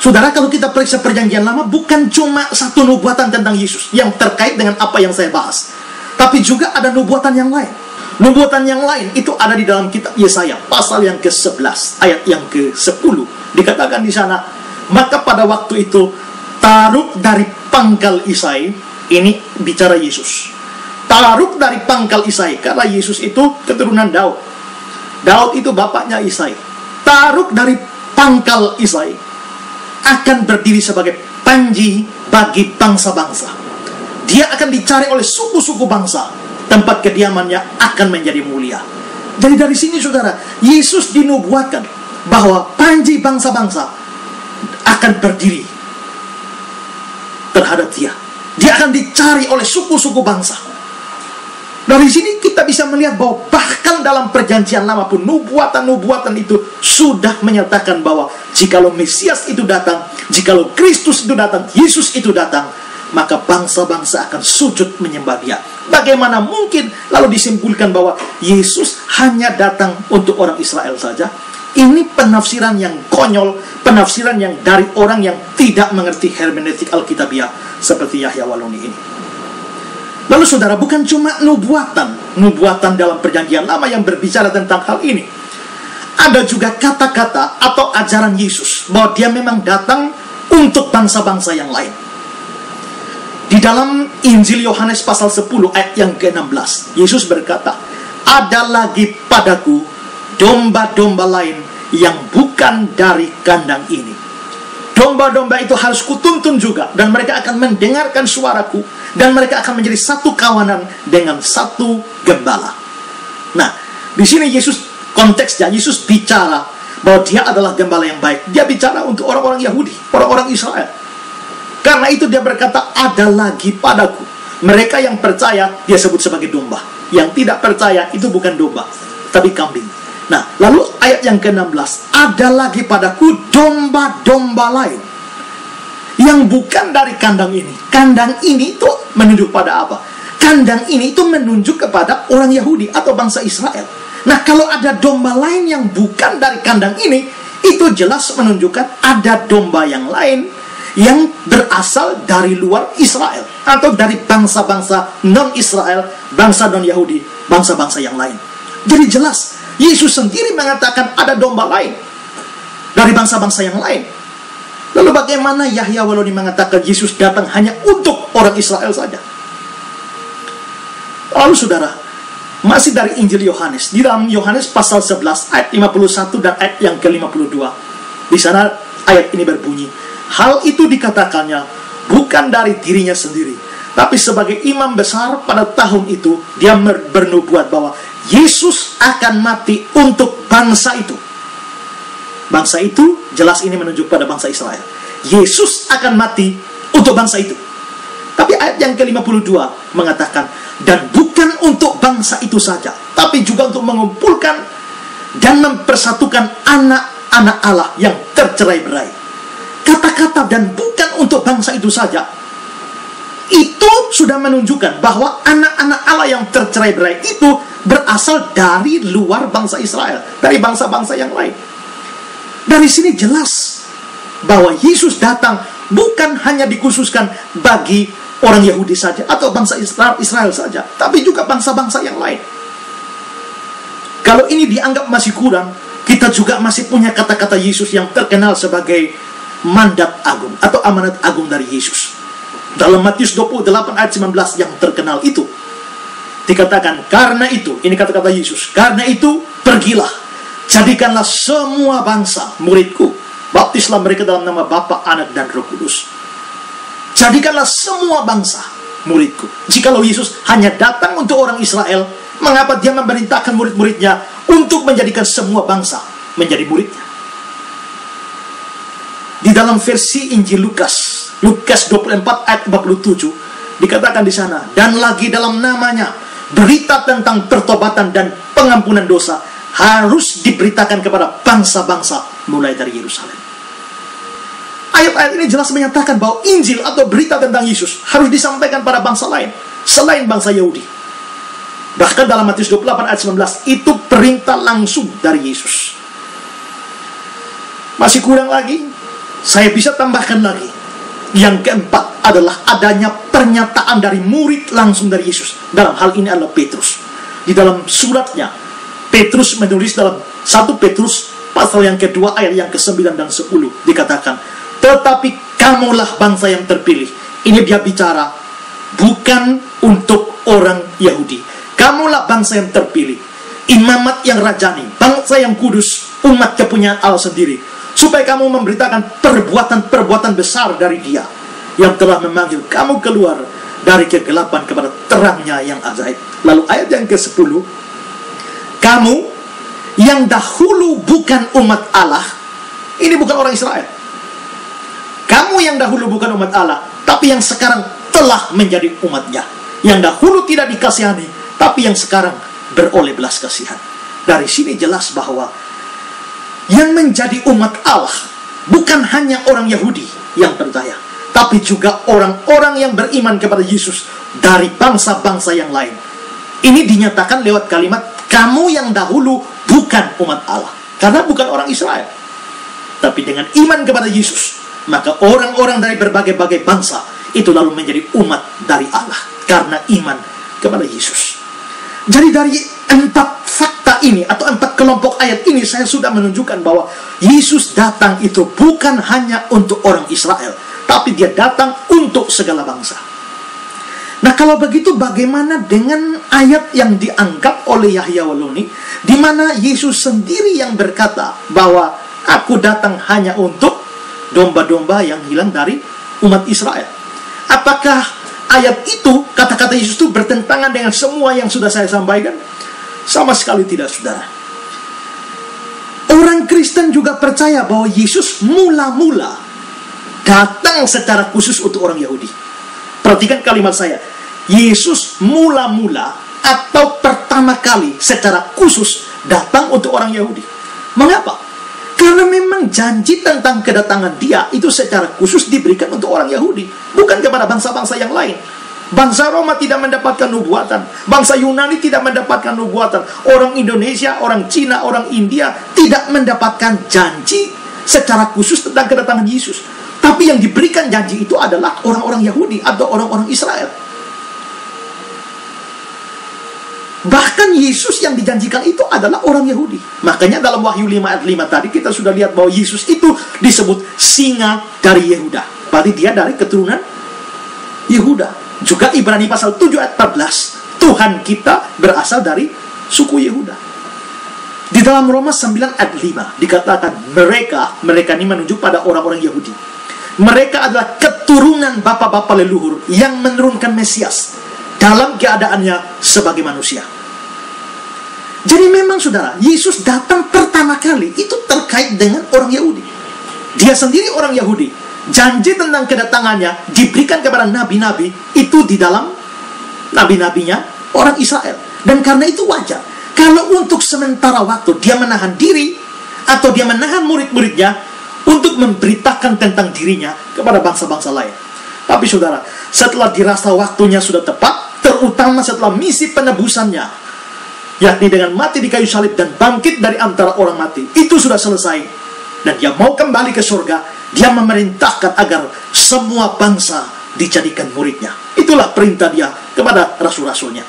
Saudara, kalau kita periksa perjanjian lama, bukan cuma satu nubuatan tentang Yesus yang terkait dengan apa yang saya bahas, tapi juga ada nubuatan yang lain. Nubuatan yang lain itu ada di dalam kitab Yesaya, pasal yang ke-11, ayat yang ke-10. Dikatakan di sana, maka pada waktu itu, Taruk dari pangkal Isai, ini bicara Yesus. Taruk dari pangkal Isai, karena Yesus itu keturunan Daud. Daud itu bapaknya Isai. Taruk dari pangkal Isai akan berdiri sebagai panji bagi bangsa-bangsa. Dia akan dicari oleh suku-suku bangsa. Tempat kediamannya akan menjadi mulia. Jadi dari sini saudara, Yesus dinubuatkan bahwa panji bangsa-bangsa akan berdiri terhadap dia. Dia akan dicari oleh suku-suku bangsa. Dari sini kita bisa melihat bahwa bahkan dalam perjanjian lama pun nubuatan-nubuatan itu sudah menyatakan bahwa jikalau Mesias itu datang, jikalau Kristus itu datang, Yesus itu datang, maka bangsa-bangsa akan sujud menyembah dia. Bagaimana mungkin lalu disimpulkan bahwa Yesus hanya datang untuk orang Israel saja? Ini penafsiran yang konyol, penafsiran yang dari orang yang tidak mengerti hermeneutik Alkitabiah seperti Yahya Waloni ini. Lalu saudara, bukan cuma nubuatan dalam perjanjian lama yang berbicara tentang hal ini. Ada juga kata-kata atau ajaran Yesus bahwa dia memang datang untuk bangsa-bangsa yang lain. Di dalam Injil Yohanes pasal 10 ayat yang ke-16, Yesus berkata, ada lagi padaku domba-domba lain yang bukan dari kandang ini. Domba-domba itu harus kutuntun juga, dan mereka akan mendengarkan suaraku, dan mereka akan menjadi satu kawanan dengan satu gembala. Nah, di sini konteksnya Yesus bicara bahwa dia adalah gembala yang baik. Dia bicara untuk orang-orang Yahudi, orang-orang Israel. Karena itu dia berkata, ada lagi padaku. Mereka yang percaya dia sebut sebagai domba. Yang tidak percaya itu bukan domba, tapi kambing. Nah, lalu ayat yang ke-16, ada lagi padaku domba-domba lain yang bukan dari kandang ini. Kandang ini itu menunjuk pada apa? Kandang ini itu menunjuk kepada orang Yahudi atau bangsa Israel. Nah, kalau ada domba lain yang bukan dari kandang ini, itu jelas menunjukkan ada domba yang lain yang berasal dari luar Israel atau dari bangsa-bangsa non-Israel, bangsa non-Yahudi, bangsa-bangsa yang lain. Jadi jelas Yesus sendiri mengatakan ada domba lain dari bangsa-bangsa yang lain. Lalu bagaimana Yahya Waloni mengatakan Yesus datang hanya untuk orang Israel saja? Lalu saudara, masih dari Injil Yohanes, di dalam Yohanes pasal 11 ayat 51 dan ayat yang ke-52. Di sana ayat ini berbunyi, hal itu dikatakannya bukan dari dirinya sendiri, tapi sebagai imam besar pada tahun itu, dia bernubuat bahwa Yesus akan mati untuk bangsa itu. Bangsa itu, jelas ini menunjuk pada bangsa Israel. Yesus akan mati untuk bangsa itu. Tapi ayat yang ke-52 mengatakan, dan bukan untuk bangsa itu saja, tapi juga untuk mengumpulkan dan mempersatukan anak-anak Allah yang tercerai-berai. Kata-kata dan bukan untuk bangsa itu saja, itu sudah menunjukkan bahwa anak-anak Allah yang tercerai-berai itu berasal dari luar bangsa Israel, dari bangsa-bangsa yang lain. Dari sini jelas bahwa Yesus datang bukan hanya dikhususkan bagi orang Yahudi saja atau bangsa Israel saja, tapi juga bangsa-bangsa yang lain. Kalau ini dianggap masih kurang, kita juga masih punya kata-kata Yesus yang terkenal sebagai mandat agung atau amanat agung dari Yesus. Dalam Matius 28 ayat 19 yang terkenal itu dikatakan, karena itu, ini kata-kata Yesus, karena itu pergilah, jadikanlah semua bangsa muridku, baptislah mereka dalam nama Bapa, Anak, dan Roh Kudus. Jadikanlah semua bangsa muridku. Jikalau Yesus hanya datang untuk orang Israel, mengapa dia memerintahkan murid-muridnya untuk menjadikan semua bangsa menjadi muridnya? Di dalam versi Injil Lukas 24 ayat 47 dikatakan di sana, dan lagi dalam namanya berita tentang pertobatan dan pengampunan dosa harus diberitakan kepada bangsa-bangsa mulai dari Yerusalem. Ayat-ayat ini jelas menyatakan bahwa Injil atau berita tentang Yesus harus disampaikan pada bangsa lain selain bangsa Yahudi. Bahkan dalam Matius 28 ayat 19 itu perintah langsung dari Yesus. Masih kurang lagi, Saya bisa tambahkan lagi. Yang keempat adalah adanya pernyataan dari murid langsung dari Yesus. Dalam hal ini adalah Petrus. Di dalam suratnya, Petrus menulis dalam 1 Petrus pasal yang kedua ayat yang ke-9 dan 10. Dikatakan, tetapi kamulah bangsa yang terpilih. Ini dia bicara bukan untuk orang Yahudi. Kamulah bangsa yang terpilih, imamat yang rajani, bangsa yang kudus, umat kepunyaan Allah sendiri, supaya kamu memberitakan perbuatan-perbuatan besar dari Dia yang telah memanggil kamu keluar dari kegelapan kepada terangnya yang ajaib. Lalu ayat yang ke-10, kamu yang dahulu bukan umat Allah. Ini bukan orang Israel. Kamu yang dahulu bukan umat Allah, tapi yang sekarang telah menjadi umatnya. Yang dahulu tidak dikasihani, tapi yang sekarang beroleh belas kasihan. Dari sini jelas bahwa yang menjadi umat Allah bukan hanya orang Yahudi yang percaya, tapi juga orang-orang yang beriman kepada Yesus dari bangsa-bangsa yang lain. Ini dinyatakan lewat kalimat, kamu yang dahulu bukan umat Allah. Karena bukan orang Israel. Tapi dengan iman kepada Yesus, maka orang-orang dari berbagai-bagai bangsa itu lalu menjadi umat dari Allah karena iman kepada Yesus. Jadi dari 4 fakta ini atau 4 kelompok ayat ini, saya sudah menunjukkan bahwa Yesus datang itu bukan hanya untuk orang Israel, tapi Dia datang untuk segala bangsa. Nah, kalau begitu bagaimana dengan ayat yang diangkat oleh Yahya Waloni, di mana Yesus sendiri yang berkata bahwa aku datang hanya untuk domba-domba yang hilang dari umat Israel? Apakah ayat itu, kata-kata Yesus itu bertentangan dengan semua yang sudah saya sampaikan? Sama sekali tidak, saudara. Orang Kristen juga percaya bahwa Yesus mula-mula datang secara khusus untuk orang Yahudi. Perhatikan kalimat saya. Yesus mula-mula atau pertama kali secara khusus datang untuk orang Yahudi. Mengapa? Karena memang janji tentang kedatangan Dia itu secara khusus diberikan untuk orang Yahudi, bukan kepada bangsa-bangsa yang lain. Bangsa Roma tidak mendapatkan nubuatan, bangsa Yunani tidak mendapatkan nubuatan, orang Indonesia, orang Cina, orang India tidak mendapatkan janji secara khusus tentang kedatangan Yesus. Tapi yang diberikan janji itu adalah orang-orang Yahudi atau orang-orang Israel. Bahkan Yesus yang dijanjikan itu adalah orang Yahudi. Makanya dalam Wahyu 5 ayat 5 tadi kita sudah lihat bahwa Yesus itu disebut singa dari Yehuda. Berarti Dia dari keturunan Yehuda. Juga Ibrani pasal 7 ayat 14, Tuhan kita berasal dari suku Yehuda. Di dalam Roma 9 ayat 5 dikatakan mereka ini menunjuk pada orang-orang Yahudi. Mereka adalah keturunan bapa-bapa leluhur yang menurunkan Mesias dalam keadaannya sebagai manusia. Jadi memang saudara, Yesus datang pertama kali itu terkait dengan orang Yahudi. Dia sendiri orang Yahudi. Janji tentang kedatangannya diberikan kepada nabi-nabi itu di dalam nabi-nabinya orang Israel. Dan karena itu wajar kalau untuk sementara waktu Dia menahan diri atau Dia menahan murid-muridnya untuk memberitakan tentang dirinya kepada bangsa-bangsa lain. Tapi saudara, setelah dirasa waktunya sudah tepat, terutama setelah misi penebusannya, yakni dengan mati di kayu salib dan bangkit dari antara orang mati, itu sudah selesai, dan Dia mau kembali ke surga. Dia memerintahkan agar semua bangsa dijadikan muridnya. Itulah perintah Dia kepada rasul-rasulnya.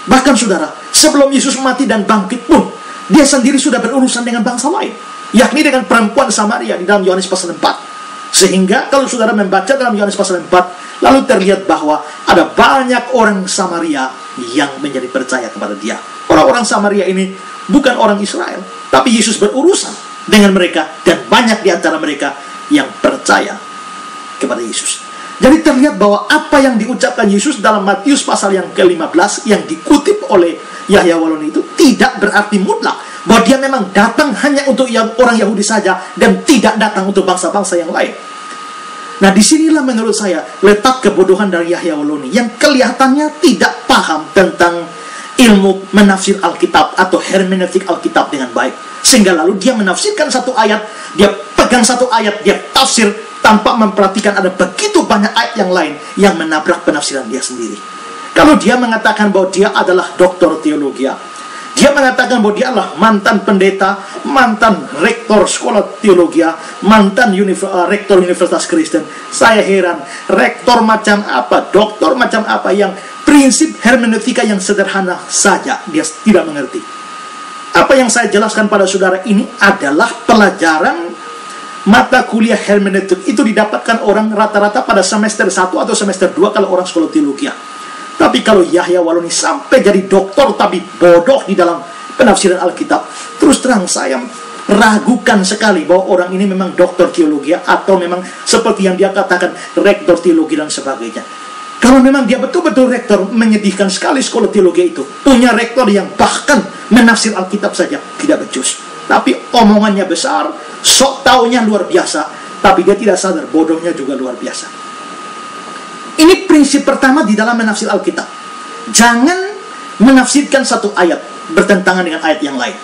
Bahkan saudara, sebelum Yesus mati dan bangkit pun, Dia sendiri sudah berurusan dengan bangsa lain, yakni dengan perempuan Samaria di dalam Yohanes pasal 4. Sehingga kalau saudara membaca dalam Yohanes pasal 4, lalu terlihat bahwa ada banyak orang Samaria yang menjadi percaya kepada Dia. Orang-orang Samaria ini bukan orang Israel, tapi Yesus berurusan dengan mereka, dan banyak di antara mereka yang percaya kepada Yesus. Jadi terlihat bahwa apa yang diucapkan Yesus dalam Matius pasal yang ke-15 yang dikutip oleh Yahya Waloni itu tidak berarti mutlak bahwa Dia memang datang hanya untuk orang Yahudi saja dan tidak datang untuk bangsa-bangsa yang lain. Nah, disinilah menurut saya letak kebodohan dari Yahya Waloni yang kelihatannya tidak paham tentang ilmu menafsir Alkitab atau hermeneutik Alkitab dengan baik. Sehingga lalu dia menafsirkan satu ayat, dia pegang satu ayat, dia tafsir tanpa memperhatikan ada begitu banyak ayat yang lain yang menabrak penafsiran dia sendiri. Kalau dia mengatakan bahwa dia adalah doktor teologi, Dia mengatakan bahwa dia adalah mantan pendeta, mantan rektor sekolah teologi, mantan rektor Universitas Kristen. Saya heran, rektor macam apa, doktor macam apa yang prinsip hermeneutika yang sederhana saja dia tidak mengerti. Apa yang saya jelaskan pada saudara ini adalah pelajaran mata kuliah hermeneutik itu didapatkan orang rata-rata pada semester 1 atau semester 2 kalau orang sekolah teologi. Tapi kalau Yahya Waloni sampai jadi doktor tapi bodoh di dalam penafsiran Alkitab, terus terang saya ragukan sekali bahwa orang ini memang doktor teologi atau memang seperti yang dia katakan rektor teologi dan sebagainya. Kalau memang dia betul-betul rektor, menyedihkan sekali sekolah teologi itu punya rektor yang bahkan menafsir Alkitab saja tidak becus, tapi omongannya besar, sok taunya luar biasa, tapi dia tidak sadar bodohnya juga luar biasa. Ini prinsip pertama di dalam menafsir Alkitab. Jangan menafsirkan satu ayat bertentangan dengan ayat yang lain.